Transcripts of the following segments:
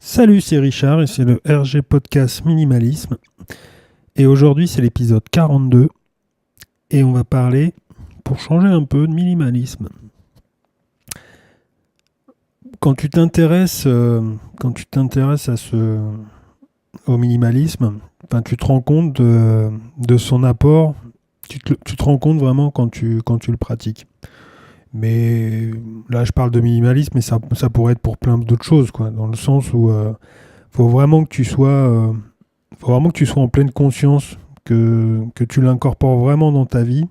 Salut, c'est Richard et c'est le RG Podcast Minimalisme. Et aujourd'hui, c'est l'épisode 42 et on va parler, pour changer un peu, de minimalisme. Quand tu t'intéresses, au minimalisme, tu te rends compte de son apport. Tu te rends compte vraiment quand tu le pratiques. Mais là, je parle de minimalisme, mais ça pourrait être pour plein d'autres choses, quoi, dans le sens où faut vraiment que tu sois faut vraiment que tu sois en pleine conscience, que tu l'incorpores vraiment dans ta vie,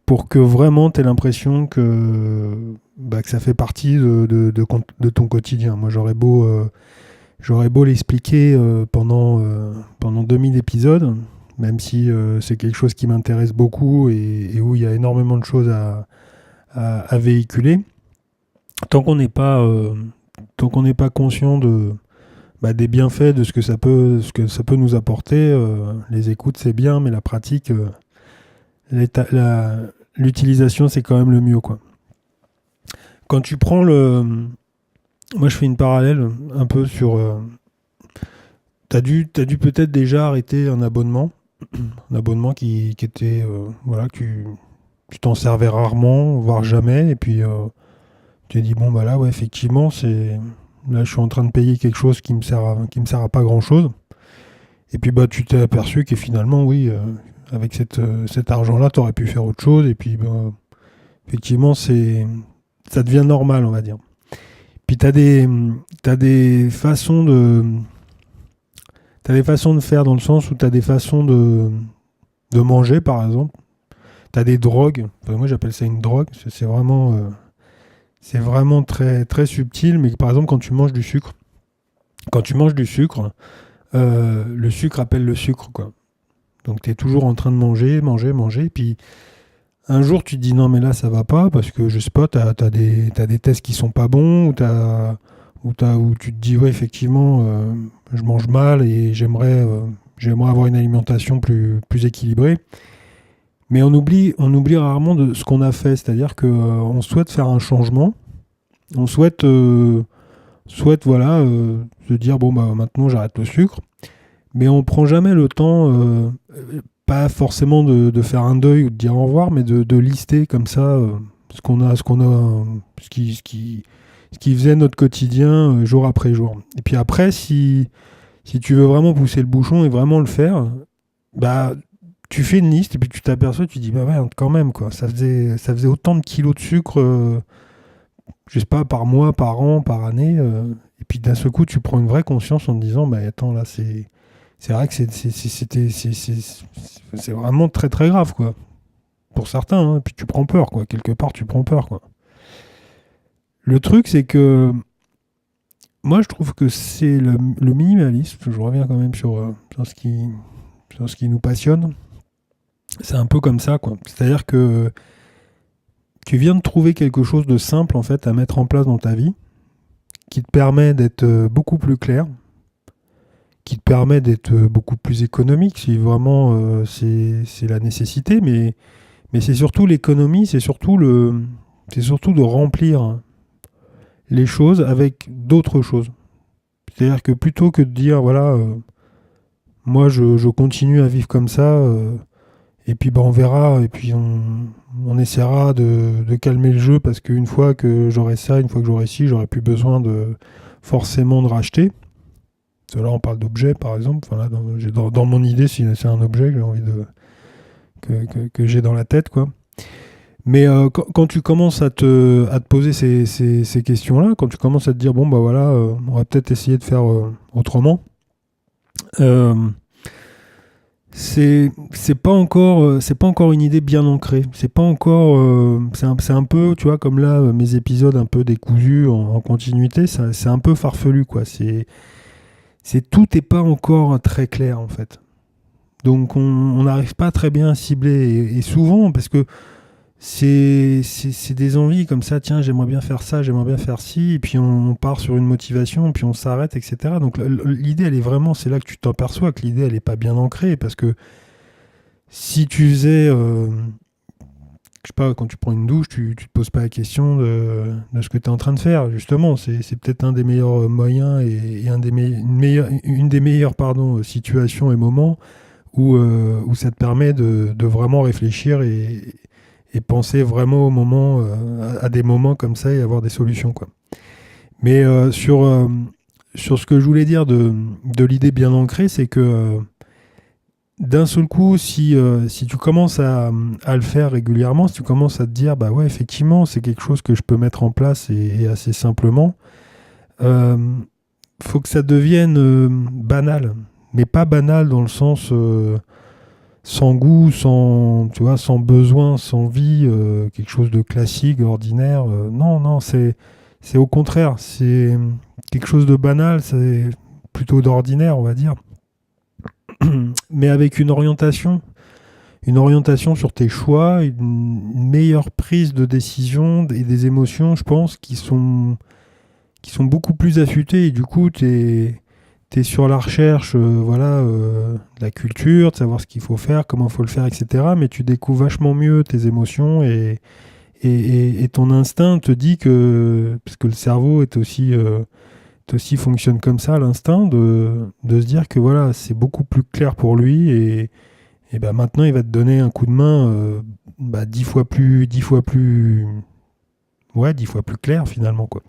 pour que vraiment tu aies l'impression que ça fait partie de ton quotidien. Moi, j'aurais beau l'expliquer pendant 2000 épisodes, même si c'est quelque chose qui m'intéresse beaucoup et où il y a énormément de choses à véhiculer. Tant qu'on n'est pas, tant qu'on n'est pas conscient des bienfaits de ce que ça peut nous apporter. Les écoutes, c'est bien, mais la pratique, l'utilisation, c'est quand même le mieux, quoi. Quand tu prends le... Moi, je fais une parallèle un peu sur... t'as dû peut-être déjà arrêter un abonnement. Un abonnement qui était... tu t'en servais rarement, voire jamais. Et puis, tu t'es dit, bon, bah là, ouais, effectivement, là, je suis en train de payer quelque chose qui me sert à pas grand-chose. Et puis tu t'es aperçu que finalement, oui, avec cet argent-là, tu aurais pu faire autre chose. Et puis effectivement, ça devient normal, on va dire. Puis t'as des façons de faire, dans le sens où tu as des façons de manger, par exemple. Tu as des drogues. Enfin, moi, j'appelle ça une drogue. C'est vraiment très, très subtil. Mais par exemple, quand tu manges du sucre, le sucre appelle le sucre, quoi. Donc tu es toujours en train de manger, et puis un jour tu te dis non mais là ça va pas, parce que je sais pas, t'as des tests qui sont pas bons, ou tu te dis ouais effectivement je mange mal et j'aimerais avoir une alimentation plus équilibrée. Mais on oublie rarement de ce qu'on a fait, c'est-à-dire que on souhaite faire un changement, on souhaite se dire bon bah maintenant j'arrête le sucre. Mais on prend jamais le temps, pas forcément de faire un deuil ou de dire au revoir, mais de lister comme ça ce qui faisait notre quotidien jour après jour. Et puis après, si tu veux vraiment pousser le bouchon et vraiment le faire, bah tu fais une liste et puis tu t'aperçois, tu dis bah ouais quand même quoi, ça faisait autant de kilos de sucre, je sais pas, par mois, par an, par année, et puis d'un seul coup tu prends une vraie conscience en te disant bah attends là c'est vrai que c'est vraiment très très grave, quoi. Pour certains, hein. Puis tu prends peur, quoi. Quelque part, tu prends peur, quoi. Le truc, c'est que moi, je trouve que c'est le minimalisme. Je reviens quand même sur ce qui nous passionne. C'est un peu comme ça, quoi. C'est-à-dire que tu viens de trouver quelque chose de simple, en fait, à mettre en place dans ta vie, qui te permet d'être beaucoup plus clair, qui te permet d'être beaucoup plus économique, si vraiment c'est la nécessité, mais c'est surtout l'économie, c'est surtout de remplir les choses avec d'autres choses. C'est-à-dire que plutôt que de dire, voilà, moi je continue à vivre comme ça, et puis on verra, et puis on essaiera de calmer le jeu, parce qu'une fois que j'aurai ça, une fois que j'aurai ci, j'aurai plus besoin forcément de racheter. Parce que là, on parle d'objet, par exemple. Enfin, là, dans mon idée, c'est un objet que j'ai envie que j'ai dans la tête, quoi. Mais quand tu commences à te poser ces questions-là, quand tu commences à te dire, bon, bah voilà, on va peut-être essayer de faire autrement, euh, c'est pas encore une idée bien ancrée. C'est pas encore, c'est un peu, tu vois, comme là, mes épisodes un peu décousus en continuité, c'est un peu farfelu, quoi. Tout n'est pas encore très clair, en fait. Donc on n'arrive pas très bien à cibler, et souvent parce que c'est des envies comme ça, tiens j'aimerais bien faire ça, j'aimerais bien faire ci, et puis on part sur une motivation, puis on s'arrête, etc. Donc l'idée elle est vraiment, c'est là que tu t'aperçois que l'idée elle est pas bien ancrée, parce que si tu faisais je sais pas, quand tu prends une douche, tu te poses pas la question de ce que tu es en train de faire, justement. C'est peut-être un des meilleurs moyens et une des meilleures situations et moments où ça te permet de vraiment réfléchir et penser vraiment au moment, à des moments comme ça et avoir des solutions, quoi. Mais sur ce que je voulais dire de l'idée bien ancrée, c'est que d'un seul coup, si tu commences à le faire régulièrement, si tu commences à te dire, bah ouais, effectivement, c'est quelque chose que je peux mettre en place et assez simplement, euh, faut que ça devienne banal. Mais pas banal dans le sens sans goût, tu vois, sans besoin, sans vie, quelque chose de classique, ordinaire. Non, non, c'est au contraire. C'est quelque chose de banal, c'est plutôt d'ordinaire, on va dire. Mais avec une orientation sur tes choix, une meilleure prise de décision et des émotions, je pense, qui sont beaucoup plus affûtées. Et du coup, tu es sur la recherche de la culture, de savoir ce qu'il faut faire, comment il faut le faire, etc. Mais tu découvres vachement mieux tes émotions et ton instinct te dit que, parce que le cerveau est aussi fonctionne comme ça, l'instinct, de se dire que voilà, c'est beaucoup plus clair pour lui et bah maintenant il va te donner un coup de main 10 fois plus, ouais, 10 fois plus clair finalement, quoi.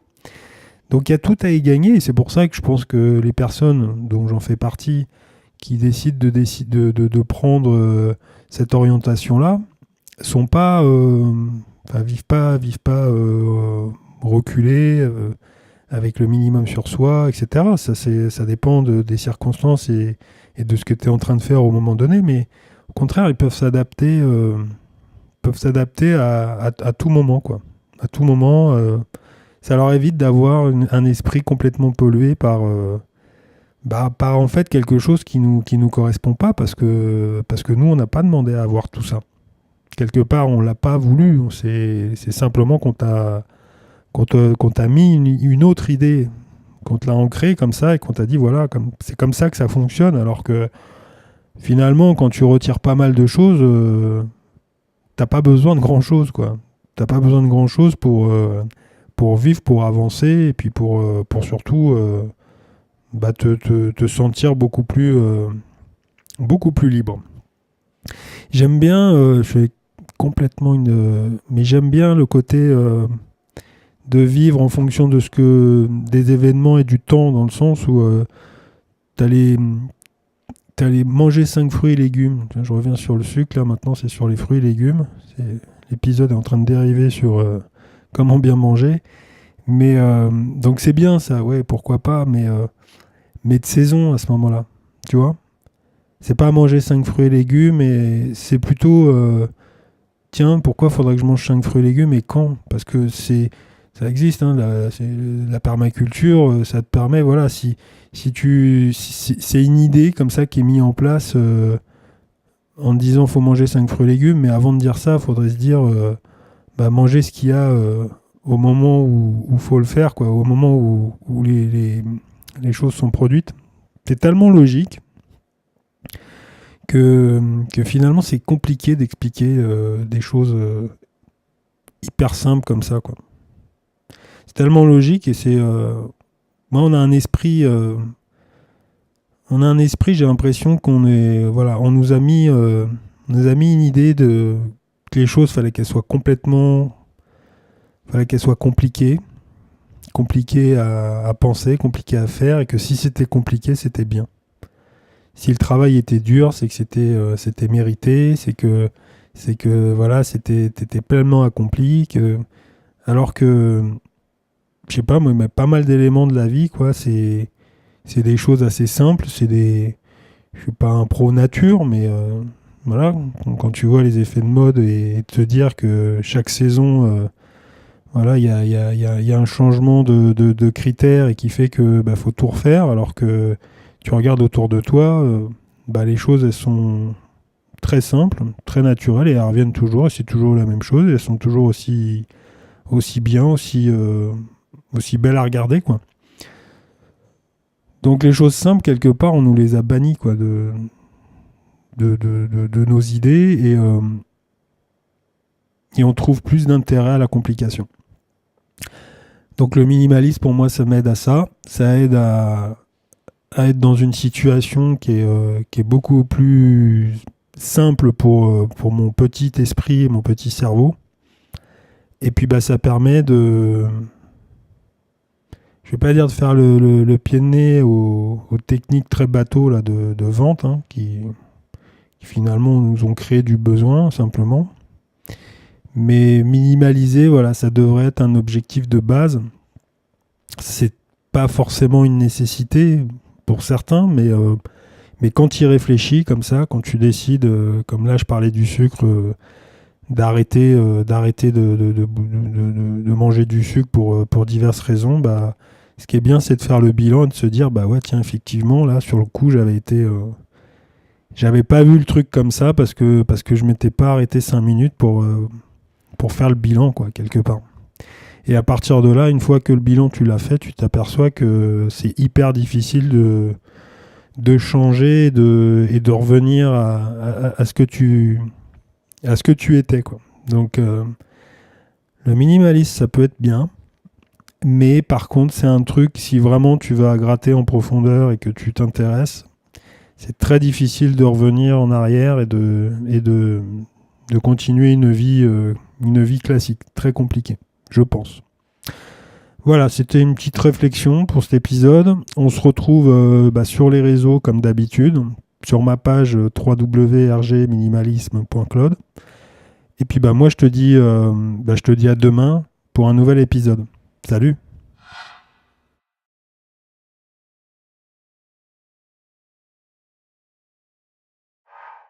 Donc il y a tout à y gagner et c'est pour ça que je pense que les personnes dont j'en fais partie qui décident de prendre cette orientation-là sont pas, vivent pas reculés avec le minimum sur soi, etc. Ça dépend des circonstances et de ce que tu es en train de faire au moment donné, mais au contraire, ils peuvent s'adapter à tout moment, quoi. À tout moment, ça leur évite d'avoir un esprit complètement pollué par en fait quelque chose qui nous correspond pas parce que nous, on n'a pas demandé à avoir tout ça. Quelque part, on l'a pas voulu. C'est simplement qu'on t'a mis une autre idée, qu'on te l'a ancrée comme ça et qu'on t'a dit voilà, c'est comme ça que ça fonctionne. Alors que finalement, quand tu retires pas mal de choses, t'as pas besoin de grand chose, quoi. T'as pas besoin de grand chose pour vivre, pour avancer et puis pour surtout te sentir beaucoup plus libre. J'aime bien, je fais complètement mais j'aime bien le côté de vivre en fonction des événements et du temps, dans le sens où t'allais manger 5 fruits et légumes. Je reviens sur le sucre, là maintenant c'est sur les fruits et légumes. L'épisode est en train de dériver sur comment bien manger. Mais donc c'est bien ça, ouais, pourquoi pas, mais de saison à ce moment-là, tu vois. C'est pas manger 5 fruits et légumes, et c'est plutôt tiens, pourquoi faudrait que je mange 5 fruits et légumes et quand? Parce que ça existe, hein, la permaculture, ça te permet, voilà, c'est une idée comme ça qui est mise en place en te disant faut manger 5 fruits et légumes, mais avant de dire ça, il faudrait se dire manger ce qu'il y a au moment où faut le faire, quoi, au moment où les choses sont produites. C'est tellement logique que finalement c'est compliqué d'expliquer des choses hyper simples comme ça, quoi. C'est tellement logique et moi on a un esprit, j'ai l'impression on nous a mis une idée que les choses fallait qu'elles soient compliquées à penser, compliquées à faire, et que si c'était compliqué, c'était bien. Si le travail était dur, c'est que c'était mérité, c'est que voilà, t'étais pleinement accompli, alors que je sais pas, moi, mais pas mal d'éléments de la vie, quoi, c'est des choses assez simples, je suis pas un pro nature, mais voilà, quand tu vois les effets de mode et te dire que chaque saison, voilà, il y a un changement de critères et qui fait que faut tout refaire, alors que tu regardes autour de toi, les choses elles sont très simples, très naturelles et elles reviennent toujours, et c'est toujours la même chose, et elles sont toujours aussi bien, aussi belles à regarder, quoi. Donc les choses simples, quelque part, on nous les a bannies, quoi, de nos idées, et on trouve plus d'intérêt à la complication. Donc le minimalisme, pour moi, ça m'aide à ça. Ça aide à être dans une situation qui est beaucoup plus simple pour mon petit esprit et mon petit cerveau. Et puis ça permet de... Je vais pas dire de faire le pied de nez aux techniques très bateaux là, de vente, hein, qui finalement nous ont créé du besoin simplement. Mais minimaliser, voilà, ça devrait être un objectif de base. C'est pas forcément une nécessité pour certains, mais quand tu y réfléchis comme ça, quand tu décides, comme là je parlais du sucre, d'arrêter de manger du sucre pour diverses raisons, ce qui est bien, c'est de faire le bilan et de se dire, ouais, tiens, effectivement, là, sur le coup, j'avais pas vu le truc comme ça parce que je m'étais pas arrêté 5 minutes pour faire le bilan, quoi, quelque part. Et à partir de là, une fois que le bilan, tu l'as fait, tu t'aperçois que c'est hyper difficile de changer et de revenir à ce que tu étais, quoi. Donc, le minimalisme, ça peut être bien. Mais par contre, c'est un truc, si vraiment tu vas gratter en profondeur et que tu t'intéresses, c'est très difficile de revenir en arrière et de continuer une vie classique. Très compliqué, je pense. Voilà, c'était une petite réflexion pour cet épisode. On se retrouve sur les réseaux comme d'habitude, sur ma page www.rgminimalisme.cloud. Et puis moi je te dis à demain pour un nouvel épisode. Salut!